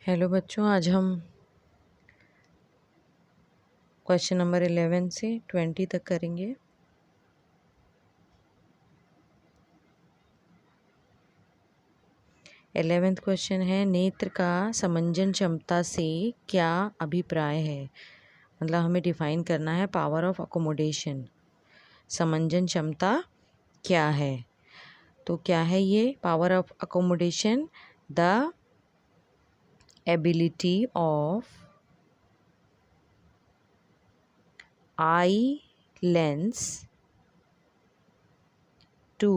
Hello बच्चों, आज हम क्वेश्चन नंबर 11 से 20 तक करेंगे। इलेवेंथ क्वेश्चन है, नेत्र का समंजन क्षमता से क्या अभिप्राय है। मतलब हमें डिफाइन करना है पावर ऑफ अकोमोडेशन। समंजन क्षमता क्या है, तो क्या है ये power of accommodation? The ability of eye lens to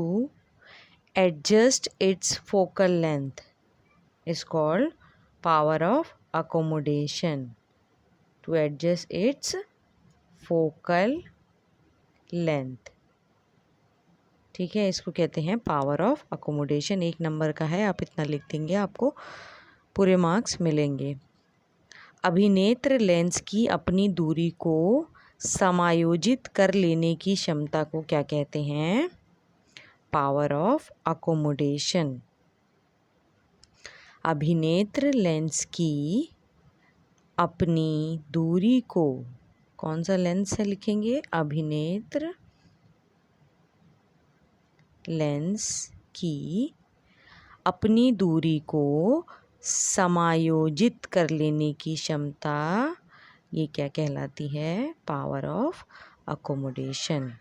adjust its focal length is called power of accommodation. To adjust its focal length, ठीक है, इसको कहते हैं पावर ऑफ अकोमोडेशन। 1 नंबर का है, आप इतना लिख देंगे, आपको पूरे मार्क्स मिलेंगे। अभिनेत्र लेंस की अपनी दूरी को समायोजित कर लेने की क्षमता को क्या कहते हैं? Power of accommodation. अभिनेत्र लेंस की अपनी दूरी को, कौन सा लेंस है लिखेंगे? अभिनेत्र लेंस की अपनी दूरी को समायोजित कर लेने की क्षमता, ये क्या कहलाती है? Power of accommodation.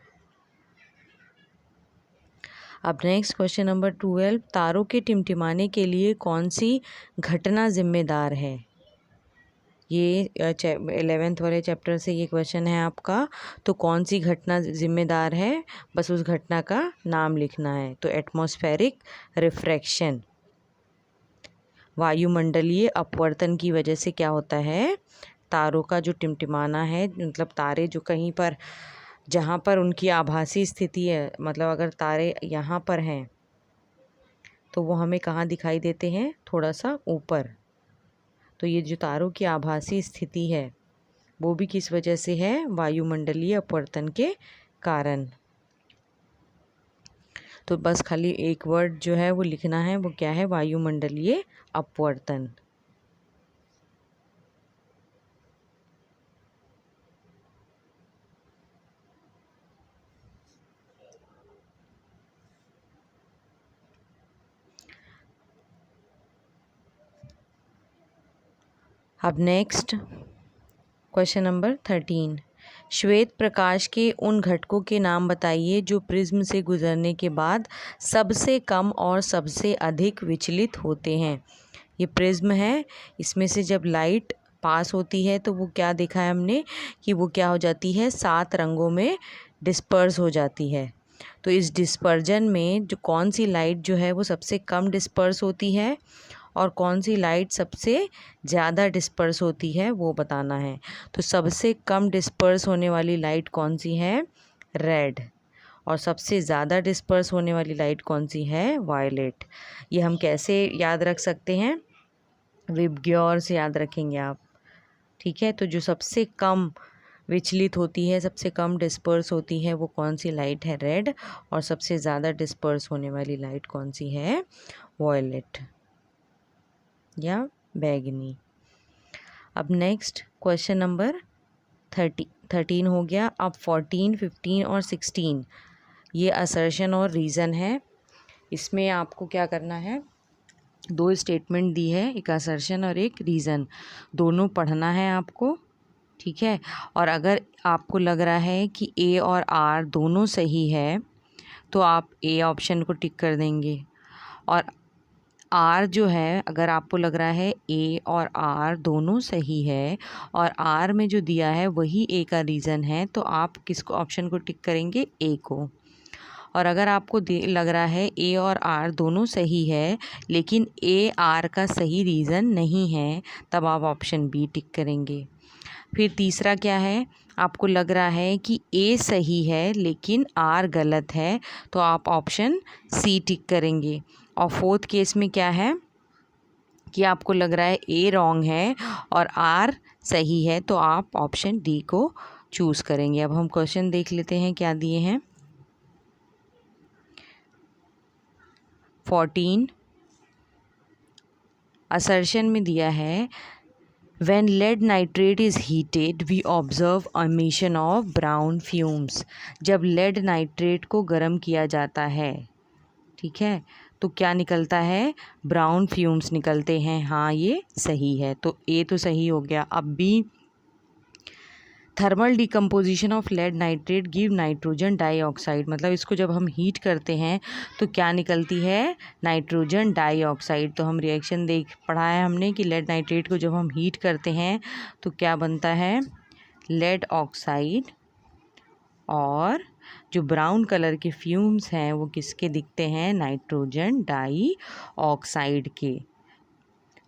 अब नेक्स्ट क्वेश्चन नंबर 12, तारों के टिमटिमाने के लिए कौन सी घटना जिम्मेदार है? ये 11th वाले चैप्टर से ये क्वेश्चन है आपका। तो कौन सी घटना जिम्मेदार है, बस उस घटना का नाम लिखना है। तो एटमॉस्फेरिक रिफ्रैक्शन, वायुमंडलीय अपवर्तन की वजह से क्या होता है? तारों का जो टिमटिमाना है, मतलब तारे जो कहीं पर, जहाँ पर उनकी आभासी स्थिति है, मतलब अगर तारे यहाँ पर हैं तो वो हमें कहाँ दिखाई देते हैं? थोड़ा सा ऊपर। तो ये जो तारों की आभासी स्थिति है वो भी किस वजह से है? वायुमंडलीय अपवर्तन के कारण। तो बस खाली एक वर्ड जो है वो लिखना है, वो क्या है? वायुमंडलीय अपवर्तन। अब नेक्स्ट क्वेश्चन नंबर 13, श्वेत प्रकाश के उन घटकों के नाम बताइए जो प्रिज्म से गुजरने के बाद सबसे कम और सबसे अधिक विचलित होते हैं। ये प्रिज्म है, इसमें से जब लाइट पास होती है तो वो क्या देखा है हमने कि वो क्या हो जाती है? 7 रंगों में डिस्पर्स हो जाती है। तो इस डिस्पर्जन में जो कौन सी लाइट जो है वो सबसे कम डिस्पर्स होती है और कौन सी लाइट सबसे ज़्यादा डिस्पर्स होती है, वो बताना है। तो सबसे कम डिस्पर्स होने वाली लाइट कौन सी है? रेड। और सबसे ज़्यादा डिस्पर्स होने वाली लाइट कौन सी है? वायलेट। ये हम कैसे याद रख सकते हैं? विबग्योर से याद रखेंगे आप, ठीक है। तो जो सबसे कम विचलित होती है, सबसे कम डिस्पर्स होती है, वो कौन सी लाइट है? रेड। और सबसे ज़्यादा डिस्पर्स होने वाली लाइट कौन सी है? वॉयलेट या बैगनी। अब नेक्स्ट क्वेश्चन नंबर 13 हो गया। अब 14, 15 और 16 ये असर्शन और रीज़न है। इसमें आपको क्या करना है? 2 स्टेटमेंट दी है, एक असर्शन और एक रीज़न, दोनों पढ़ना है आपको, ठीक है। और अगर आपको लग रहा है कि ए और आर दोनों सही है तो आप ए ऑप्शन को टिक कर देंगे। और आर जो है, अगर आपको लग रहा है ए और आर दोनों सही है और आर में जो दिया है वही ए का रीज़न है, तो आप किसको ऑप्शन को टिक करेंगे? ए को। और अगर आपको लग रहा है ए और आर दोनों सही है लेकिन ए आर का सही रीज़न नहीं है, तब आप ऑप्शन बी टिक करेंगे। फिर तीसरा क्या है? आपको लग रहा है कि ए सही है लेकिन आर गलत है, तो आप ऑप्शन सी टिक करेंगे। और फोर्थ केस में क्या है कि आपको लग रहा है ए रॉन्ग है और आर सही है, तो आप ऑप्शन डी को चूज़ करेंगे। अब हम क्वेश्चन देख लेते हैं क्या दिए हैं। 14, असर्शन में दिया है When lead nitrate is heated, we observe emission of brown fumes. जब lead nitrate को गर्म किया जाता है, ठीक है, तो क्या निकलता है? ब्राउन फ्यूम्स निकलते हैं। हाँ, ये सही है, तो ए तो सही हो गया। अब b, thermal decomposition of lead nitrate give nitrogen dioxide, मतलब इसको जब हम हीट करते हैं तो क्या निकलती है? Nitrogen dioxide. तो हम रिएक्शन पढ़ा है हमने कि लेड नाइट्रेट को जब हम हीट करते हैं तो क्या बनता है? लेड ऑक्साइड, और जो ब्राउन कलर के फ्यूम्स हैं वो किसके दिखते हैं? नाइट्रोजन डाइऑक्साइड के।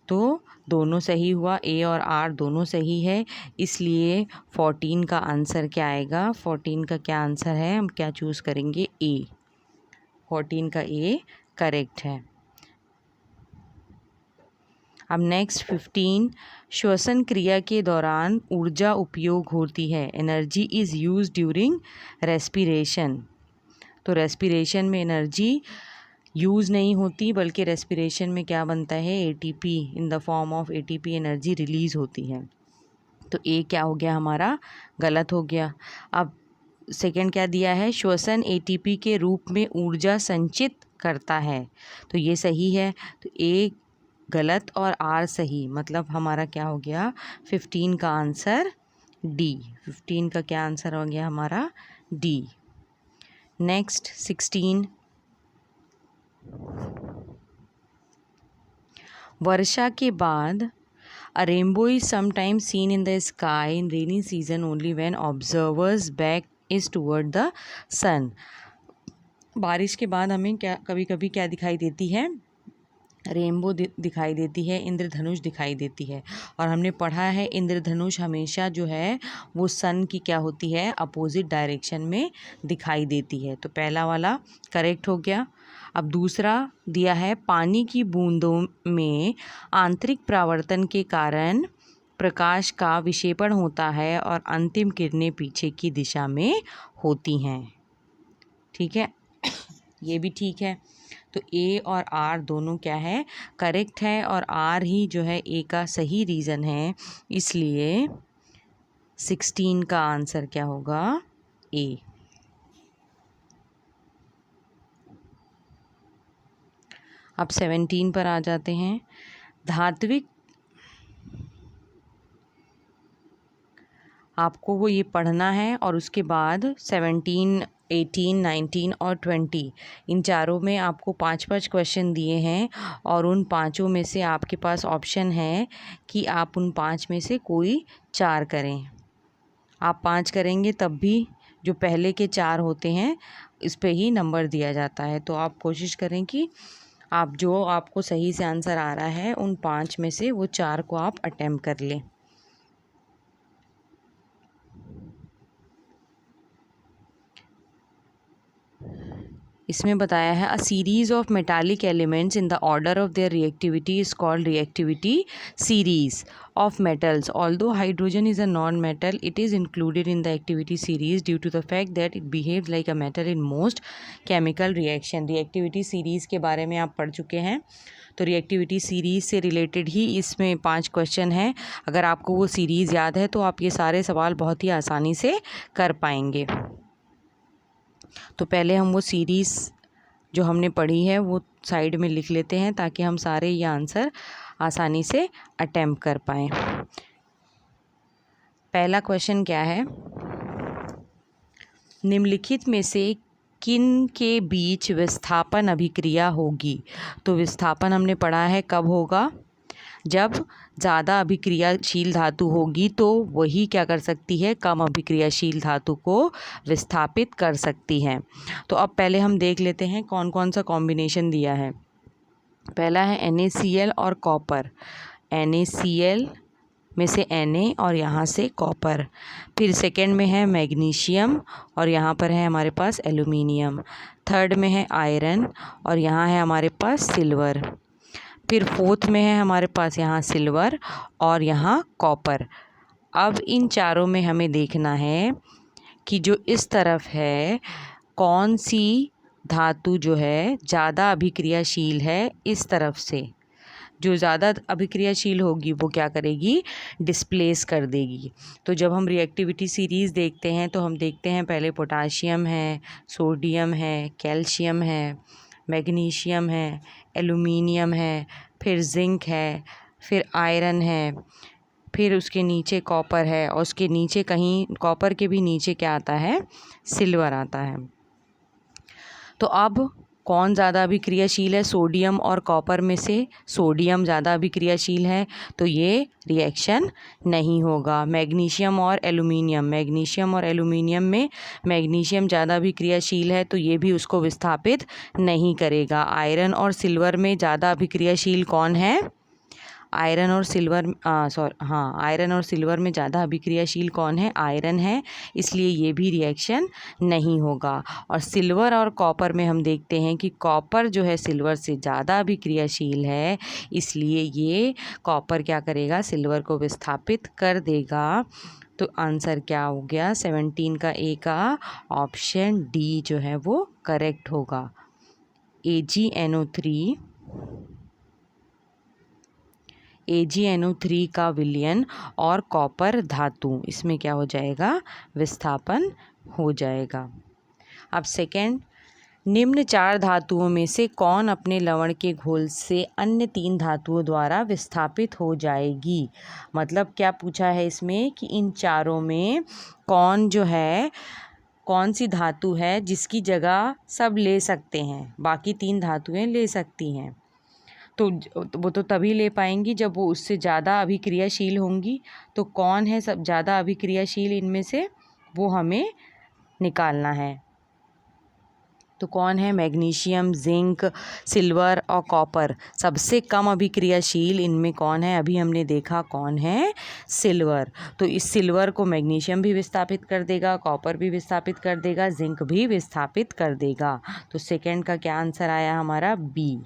तो दोनों सही हुआ, ए और आर दोनों सही है, इसलिए 14 का आंसर क्या आएगा? 14 का क्या आंसर है? हम क्या चूज़ करेंगे? ए। 14 का ए करेक्ट है। अब नेक्स्ट 15, श्वसन क्रिया के दौरान ऊर्जा उपयोग होती है। Energy is use during respiration. तो रेस्पिरेशन में एनर्जी यूज़ नहीं होती, बल्कि रेस्पिरेशन में क्या बनता है? ATP, in the form of ATP energy release होती है। तो ए क्या हो गया हमारा? गलत हो गया। अब सेकंड क्या दिया है? श्वसन एटीपी के रूप में ऊर्जा संचित करता है, तो ये सही है। तो ए गलत और आर सही, मतलब हमारा क्या हो गया? 15 का आंसर डी। 15 का क्या आंसर हो गया हमारा? डी। नेक्स्ट 16, वर्षा के बाद a rainbow is sometimes seen in the sky in rainy season only when observers back is toward the sun. बारिश के बाद हमें क्या कभी कभी क्या दिखाई देती है? रेनबो दिखाई देती है, इंद्रधनुष दिखाई देती है। और हमने पढ़ा है इंद्रधनुष हमेशा जो है वो सन की क्या होती है? अपोजिट डायरेक्शन में दिखाई देती है। तो पहला वाला करेक्ट हो गया। अब दूसरा दिया है, पानी की बूंदों में आंतरिक परावर्तन के कारण प्रकाश का विक्षेपण होता है और अंतिम किरणें पीछे की दिशा में होती हैं। ठीक है, ये भी ठीक है। तो ए और आर दोनों क्या है? करेक्ट है, और आर ही जो है ए का सही रीज़न है, इसलिए 16 का आंसर क्या होगा? ए। अब 17 पर आ जाते हैं। धात्विक, आपको वो ये पढ़ना है और उसके बाद 17, 18, 19 और 20 इन चारों में आपको 5-5 क्वेश्चन दिए हैं, और उन पाँचों में से आपके पास ऑप्शन है कि आप उन 5 में से कोई 4 करें। आप 5 करेंगे तब भी जो पहले के 4 होते हैं इस पे ही नंबर दिया जाता है। तो आप कोशिश करें कि आप जो आपको सही से आंसर आ रहा है उन 5 में से वो 4 को आप अटेम्प्ट कर लें। इसमें बताया है, a series of metallic elements in the order of their reactivity is called reactivity series of metals. Although hydrogen is a non-metal, it is included in the activity series due to the fact that it behaves like a metal in most chemical reaction. reactivity series के बारे में आप पढ़ चुके हैं, तो reactivity series से related ही इसमें 5 क्वेश्चन हैं। अगर आपको वो सीरीज़ याद है तो आप ये सारे सवाल बहुत ही आसानी से कर पाएंगे। तो पहले हम वो सीरीज़ जो हमने पढ़ी है वो साइड में लिख लेते हैं ताकि हम सारे ये आंसर आसानी से अटेम्प्ट कर पाएँ। पहला क्वेश्चन क्या है, निम्नलिखित में से किन के बीच विस्थापन अभिक्रिया होगी? तो विस्थापन हमने पढ़ा है कब होगा? जब ज़्यादा अभिक्रियाशील धातु होगी तो वही क्या कर सकती है? कम अभिक्रियाशील धातु को विस्थापित कर सकती है। तो अब पहले हम देख लेते हैं कौन कौन सा कॉम्बिनेशन दिया है। पहला है NaCl और कॉपर। NaCl में से Na और यहाँ से कॉपर। फिर सेकंड में है मैग्नीशियम और यहाँ पर है हमारे पास एल्यूमिनियम। थर्ड में है आयरन और यहाँ है हमारे पास सिल्वर। फिर फोर्थ में है हमारे पास यहाँ सिल्वर और यहाँ कॉपर। अब इन चारों में हमें देखना है कि जो इस तरफ है कौन सी धातु जो है ज़्यादा अभिक्रियाशील है इस तरफ से। जो ज़्यादा अभिक्रियाशील होगी वो क्या करेगी, डिस्प्लेस कर देगी। तो जब हम रिएक्टिविटी सीरीज़ देखते हैं तो हम देखते हैं पहले पोटाशियम है, सोडियम है, कैल्शियम है, मैग्नीशियम है, एल्युमिनियम है, फिर जिंक है, फिर आयरन है, फिर उसके नीचे कॉपर है, और उसके नीचे कहीं कॉपर के भी नीचे क्या आता है, सिल्वर आता है। तो अब कौन ज़्यादा अभिक्रियाशील है, सोडियम और कॉपर में से सोडियम ज़्यादा अभिक्रियाशील है, तो ये रिएक्शन नहीं होगा। मैग्नीशियम और एल्युमिनियम में मैग्नीशियम ज़्यादा अभिक्रियाशील है, तो ये भी उसको विस्थापित नहीं करेगा। आयरन और सिल्वर में ज़्यादा अभिक्रियाशील कौन है, आयरन और सिल्वर में ज़्यादा अभिक्रियाशील कौन है, आयरन है, इसलिए ये भी रिएक्शन नहीं होगा। और सिल्वर और कॉपर में हम देखते हैं कि कॉपर जो है सिल्वर से ज़्यादा अभिक्रियाशील है, इसलिए ये कॉपर क्या करेगा, सिल्वर को विस्थापित कर देगा। तो आंसर क्या हो गया, 17 का ए का ऑप्शन डी जो है वो करेक्ट होगा। AgNO3 का विलयन और कॉपर धातु, इसमें क्या हो जाएगा, विस्थापन हो जाएगा। अब सेकेंड, निम्न 4 धातुओं में से कौन अपने लवण के घोल से अन्य 3 धातुओं द्वारा विस्थापित हो जाएगी। मतलब क्या पूछा है इसमें कि इन चारों में कौन जो है, कौन सी धातु है जिसकी जगह सब ले सकते हैं, बाकी 3 धातुएं ले सकती हैं। तो वो तो तभी ले पाएंगी जब वो उससे ज़्यादा अभिक्रियाशील होंगी। तो कौन है सब ज़्यादा अभिक्रियाशील इनमें से, वो हमें निकालना है। तो कौन है, मैग्नीशियम, जिंक, सिल्वर और कॉपर। सबसे कम अभिक्रियाशील इनमें कौन है, अभी हमने देखा कौन है, सिल्वर। तो इस सिल्वर को मैग्नीशियम भी विस्थापित कर देगा, कॉपर भी विस्थापित कर देगा, जिंक भी विस्थापित कर देगा। तो सेकंड का क्या आंसर आया हमारा, बी,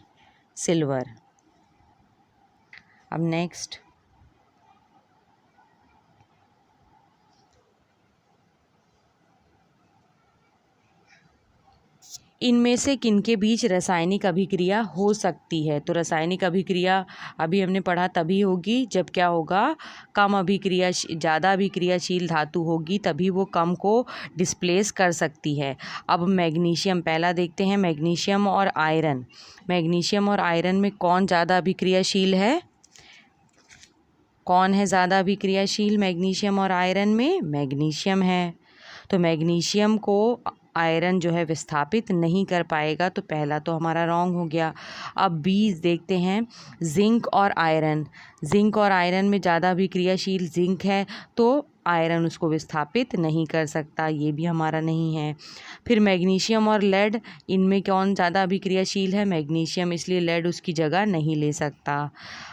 सिल्वर। अब नेक्स्ट, इनमें से किनके बीच रासायनिक अभिक्रिया हो सकती है। तो रासायनिक अभिक्रिया अभी हमने पढ़ा तभी होगी जब क्या होगा, कम अभिक्रिया, ज़्यादा अभिक्रियाशील धातु होगी तभी वो कम को डिस्प्लेस कर सकती है। अब मैग्नीशियम पहला देखते हैं, मैग्नीशियम और आयरन। मैग्नीशियम और आयरन में कौन ज़्यादा अभिक्रियाशील है, कौन है ज़्यादा अभिक्रियाशील मैग्नीशियम और आयरन में, मैग्नीशियम है। तो मैग्नीशियम को आयरन जो है विस्थापित नहीं कर पाएगा, तो पहला तो हमारा रॉन्ग हो गया। अब बी देखते हैं, जिंक और आयरन। जिंक और आयरन में ज़्यादा अभिक्रियाशील जिंक है, तो आयरन उसको विस्थापित नहीं कर सकता, ये भी हमारा नहीं है। फिर मैग्नीशियम और लेड, इनमें कौन ज़्यादा अभिक्रियाशील है, मैग्नीशियम, इसलिए लेड उसकी जगह नहीं ले सकता।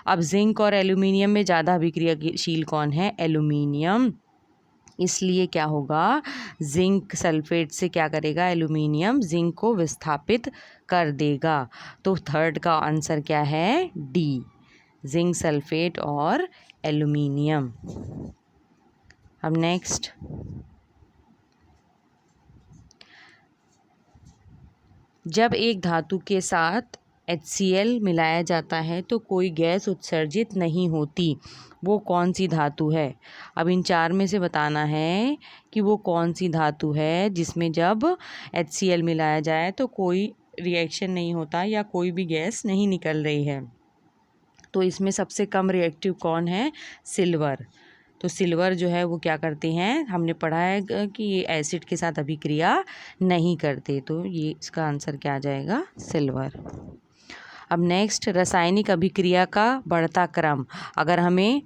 अब जिंक और एल्युमिनियम में ज़्यादा अभिक्रियाशील कौन है, एल्युमिनियम, इसलिए क्या होगा, जिंक सल्फेट से क्या करेगा, एल्युमिनियम जिंक को विस्थापित कर देगा। तो थर्ड का आंसर क्या है, डी, जिंक सल्फेट और एल्युमिनियम। अब नेक्स्ट, जब एक धातु के साथ HCl मिलाया जाता है तो कोई गैस उत्सर्जित नहीं होती, वो कौन सी धातु है। अब इन 4 में से बताना है कि वो कौन सी धातु है जिसमें जब HCl मिलाया जाए तो कोई रिएक्शन नहीं होता या कोई भी गैस नहीं निकल रही है। तो इसमें सबसे कम रिएक्टिव कौन है, सिल्वर। तो सिल्वर जो है वो क्या करते हैं, हमने पढ़ा है कि ये एसिड के साथ अभिक्रिया नहीं करते, तो ये इसका आंसर क्या आ जाएगा, सिल्वर। अब नेक्स्ट, रासायनिक अभिक्रिया का बढ़ता क्रम। अगर हमें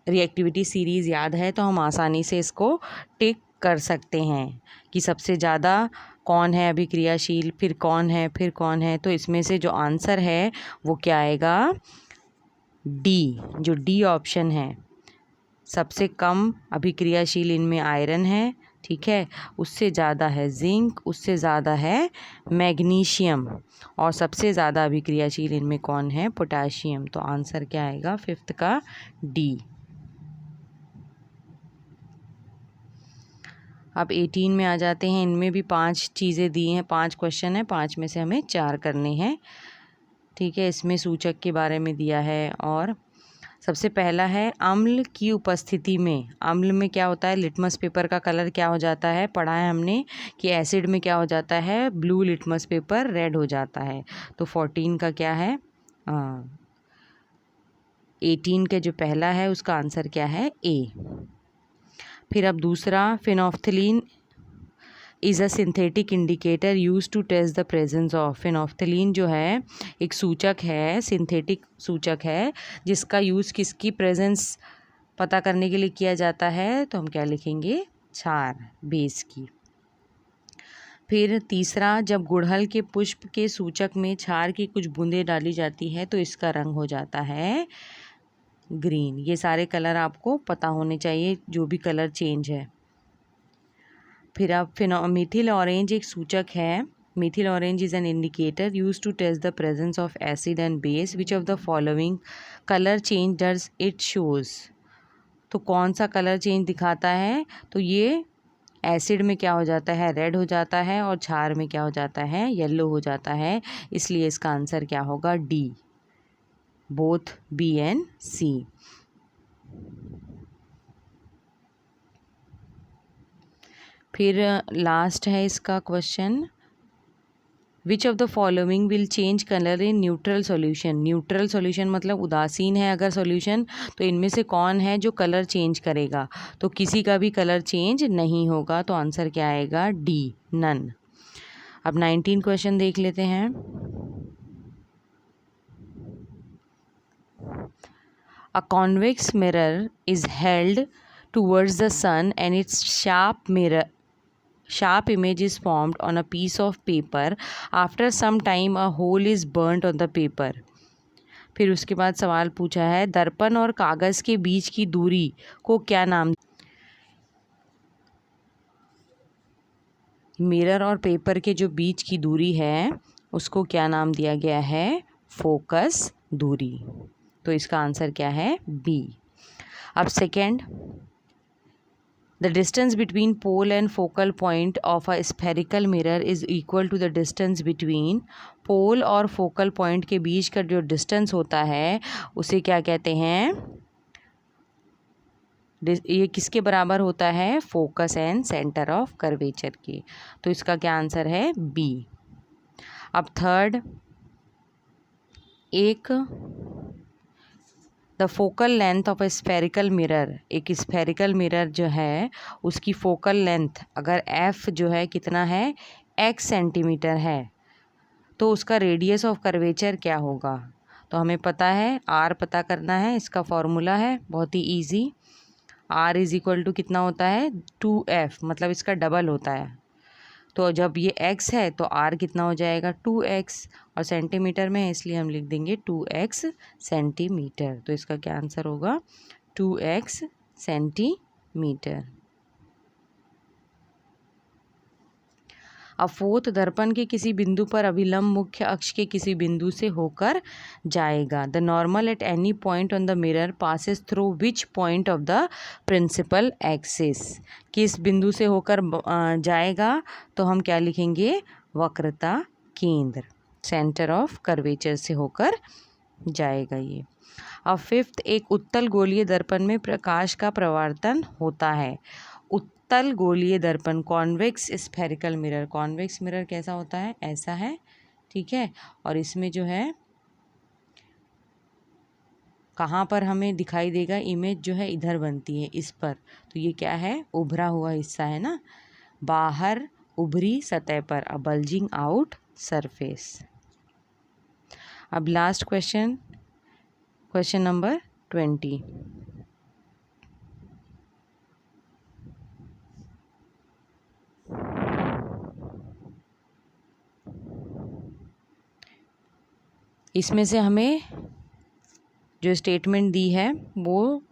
रिएक्टिविटी सीरीज़ याद है तो हम आसानी से इसको टिक कर सकते हैं कि सबसे ज़्यादा कौन है अभिक्रियाशील, फिर कौन है, फिर कौन है। तो इसमें से जो आंसर है वो क्या आएगा, डी, जो डी ऑप्शन है। सबसे कम अभिक्रियाशील इनमें आयरन है, ठीक है, उससे ज़्यादा है जिंक, उससे ज़्यादा है मैग्नीशियम, और सबसे ज़्यादा अभिक्रियाशील इनमें कौन है, पोटाशियम। तो आंसर क्या आएगा, फिफ्थ का डी। अब 18 में आ जाते हैं, इनमें भी 5 चीज़ें दी हैं, 5 क्वेश्चन हैं, 5 में से हमें 4 करने हैं, ठीक है, इसमें सूचक के बारे में दिया है। और सबसे पहला है अम्ल की उपस्थिति में। अम्ल में क्या होता है, लिटमस पेपर का कलर क्या हो जाता है, पढ़ा है हमने कि एसिड में क्या हो जाता है, ब्लू लिटमस पेपर रेड हो जाता है। तो 14 का क्या है, 18 के जो पहला है उसका आंसर क्या है, ए। फिर अब दूसरा, phenolphthalein is a synthetic indicator use to test the presence of. Phenolphthalein जो है एक सूचक है, सिंथेटिक सूचक है, जिसका यूज़ किसकी प्रेजेंस पता करने के लिए किया जाता है, तो हम क्या लिखेंगे, क्षार, बेस की। फिर तीसरा, जब गुड़हल के पुष्प के सूचक में क्षार की कुछ बूंदें डाली जाती है तो इसका रंग हो जाता है ग्रीन। ये सारे कलर आपको पता होने चाहिए, जो भी कलर चेंज है। फिर अब मिथिल ऑरेंज एक सूचक है। Methyl orange is an indicator use to test the presence of acid and base. Which of the following colour change does it shows. तो कौन सा कलर चेंज दिखाता है, तो ये एसिड में क्या हो जाता है, रेड हो जाता है, और क्षार में क्या हो जाता है, येलो हो जाता है। इसलिए इसका आंसर क्या होगा, डी, बोथ बी एंड सी। फिर लास्ट है इसका question, which of the following will change colour in neutral solution. Neutral solution मतलब उदासीन है अगर सॉल्यूशन, तो इनमें से कौन है जो कलर चेंज करेगा, तो किसी का भी कलर चेंज नहीं होगा। तो आंसर क्या आएगा, डी, नन। अब 19 क्वेश्चन देख लेते हैं। A convex mirror is held towards the sun and its sharp image is formed on a piece of paper. After some time a hole is burnt on the paper. फिर उसके बाद सवाल पूछा है, दर्पण और कागज़ के बीच की दूरी को क्या नाम। मिरर और पेपर के जो बीच की दूरी है उसको क्या नाम दिया गया है, फोकस दूरी। तो इसका आंसर क्या है, बी। अब second, the distance between pole and focal point of a spherical mirror is equal to the distance between. Pole और फोकल पॉइंट के बीच का जो डिस्टेंस होता है उसे क्या कहते हैं, ये किसके बराबर होता है, focus and centre of curvature के। तो इसका क्या आंसर है, बी। अब third, the focal length of A spherical mirror. एक स्फेरिकल मिरर जो है उसकी फोकल लेंथ अगर एफ जो है कितना है, x सेंटीमीटर है, तो उसका रेडियस ऑफ कर्वेचर क्या होगा। तो हमें पता है r पता करना है, इसका फॉर्मूला है बहुत ही easy. r is equal to कितना होता है, 2f, मतलब इसका डबल होता है। तो जब ये x है तो r कितना हो जाएगा, 2x, और सेंटीमीटर में है इसलिए हम लिख देंगे 2x सेंटीमीटर। तो इसका क्या आंसर होगा, 2x सेंटीमीटर। अब फोर्थ, दर्पण के किसी बिंदु पर अभिलंब मुख्य अक्ष के किसी बिंदु से होकर जाएगा। The normal at any point on the mirror passes through which point of the principal axis. किस बिंदु से होकर जाएगा, तो हम क्या लिखेंगे, वक्रता केंद्र, सेंटर ऑफ कर्वेचर से होकर जाएगा ये। अब फिफ्थ, एक उत्तल गोलीय दर्पण में प्रकाश का प्रवर्तन होता है। उत्तल गोलीय दर्पण, convex spherical mirror. Convex mirror कैसा होता है, ऐसा है, ठीक है। और इसमें जो है कहाँ पर हमें दिखाई देगा, इमेज जो है इधर बनती है इस पर, तो ये क्या है, उभरा हुआ हिस्सा है ना, बाहर उभरी सतह पर, अ बल्जिंग आउट सरफेस। अब लास्ट क्वेश्चन, क्वेश्चन नंबर 20। इसमें से हमें जो स्टेटमेंट दी है वो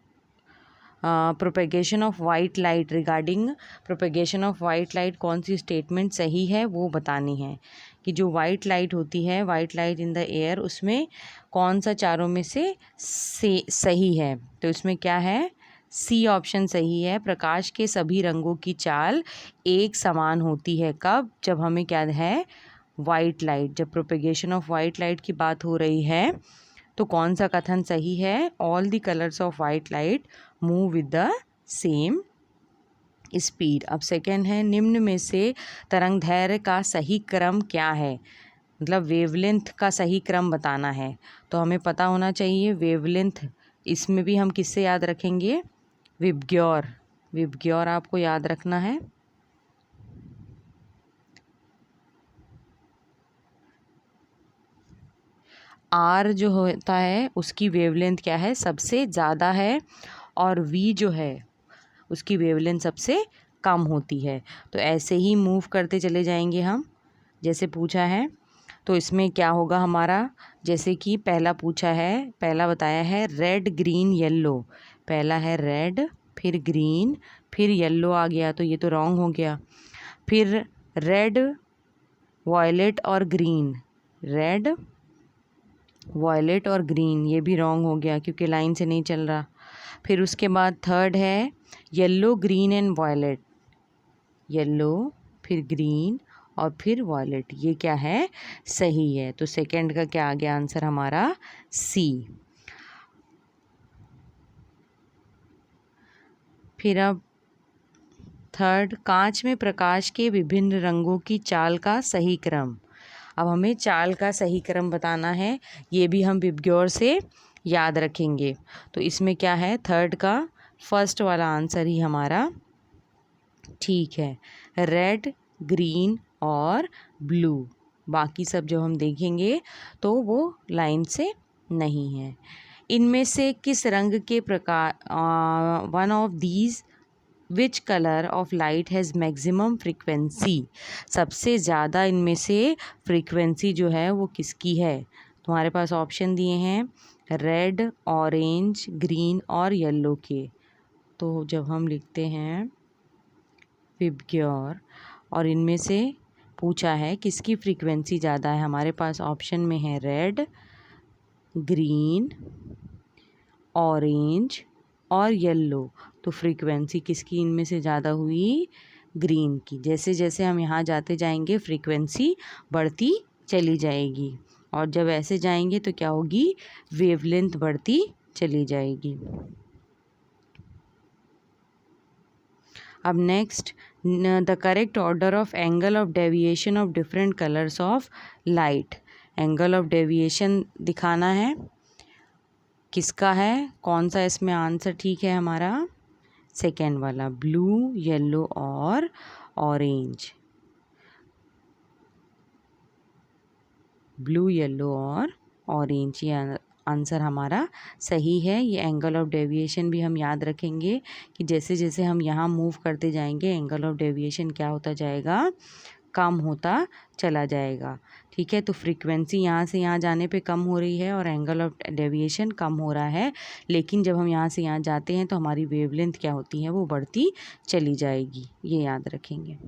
propagation of white light, regarding propagation of white light कौन सी स्टेटमेंट सही है वो बतानी है, कि जो वाइट लाइट होती है, white light in the air, उसमें कौन सा चारों में से सही है। तो इसमें क्या है, सी ऑप्शन सही है। प्रकाश के सभी रंगों की चाल एक समान होती है, कब, जब हमें क्या है, वाइट लाइट, जब प्रोपेगेशन ऑफ वाइट लाइट की बात हो रही है तो कौन सा कथन सही है? All the colours of white light move with the same speed. अब सेकेंड है, निम्न में से तरंग दैर्घ्य का सही क्रम क्या है? मतलब वेवलेंथ का सही क्रम बताना है, तो हमें पता होना चाहिए वेवलेंथ। इसमें भी हम किससे याद रखेंगे? विबग्योर। विबग्योर आपको याद रखना है। आर जो होता है उसकी वेवलेंथ क्या है? सबसे ज़्यादा है, और वी जो है उसकी वेवलेंथ सबसे कम होती है। तो ऐसे ही मूव करते चले जाएंगे हम, जैसे पूछा है। तो इसमें क्या होगा हमारा? जैसे कि पहला पूछा है, पहला बताया है रेड ग्रीन येलो। पहला है रेड, फिर ग्रीन, फिर येलो आ गया, तो ये तो रॉन्ग हो गया। फिर रेड, वॉयलेट और ग्रीन, रेड, वॉयलेट और ग्रीन, ये भी रॉन्ग हो गया क्योंकि लाइन से नहीं चल रहा। फिर उसके बाद थर्ड है yellow green and violet, yellow, फिर ग्रीन और फिर वॉयलेट, ये क्या है? सही है। तो सेकंड का क्या आ गया आंसर हमारा? सी। फिर अब थर्ड, कांच में प्रकाश के विभिन्न रंगों की चाल का सही क्रम। अब हमें चाल का सही क्रम बताना है, ये भी हम विबग्योर से याद रखेंगे। तो इसमें क्या है? थर्ड का फर्स्ट वाला आंसर ही हमारा ठीक है, रेड, ग्रीन और ब्लू। बाकी सब जो हम देखेंगे तो वो लाइन से नहीं है। इनमें से किस रंग के प्रकार, one of these which colour of light has maximum frequency? सबसे ज़्यादा इनमें से फ्रीक्वेंसी जो है वो किसकी है? तुम्हारे पास ऑप्शन दिए हैं रेड, ऑरेंज, ग्रीन और येलो के। तो जब हम लिखते हैं विबग्योर और इनमें से पूछा है किसकी फ्रीक्वेंसी ज़्यादा है, हमारे पास ऑप्शन में है रेड, ग्रीन, ऑरेंज और येलो। तो फ्रीक्वेंसी किसकी इनमें से ज़्यादा हुई? ग्रीन की। जैसे जैसे हम यहाँ जाते जाएंगे फ्रीक्वेंसी बढ़ती चली जाएगी, और जब ऐसे जाएंगे तो क्या होगी? वेवलेंथ बढ़ती चली जाएगी। अब next, the correct order of angle of deviation of different colours of light. Angle of deviation दिखाना है, किसका है? कौन सा इसमें आंसर ठीक है हमारा? सेकेंड वाला, ब्लू, येलो और ऑरेंज। ब्लू, येलो और ऑरेंज, ये आंसर हमारा सही है। ये एंगल ऑफ डेविएशन भी हम याद रखेंगे कि जैसे जैसे हम यहाँ मूव करते जाएंगे एंगल ऑफ डेविएशन क्या होता जाएगा? कम होता चला जाएगा। ठीक है, तो फ्रीक्वेंसी यहाँ से यहाँ जाने पे कम हो रही है और एंगल ऑफ डेविएशन कम हो रहा है, लेकिन जब हम यहाँ से यहाँ जाते हैं तो हमारी वेवलेंथ क्या होती है? वो बढ़ती चली जाएगी। ये याद रखेंगे।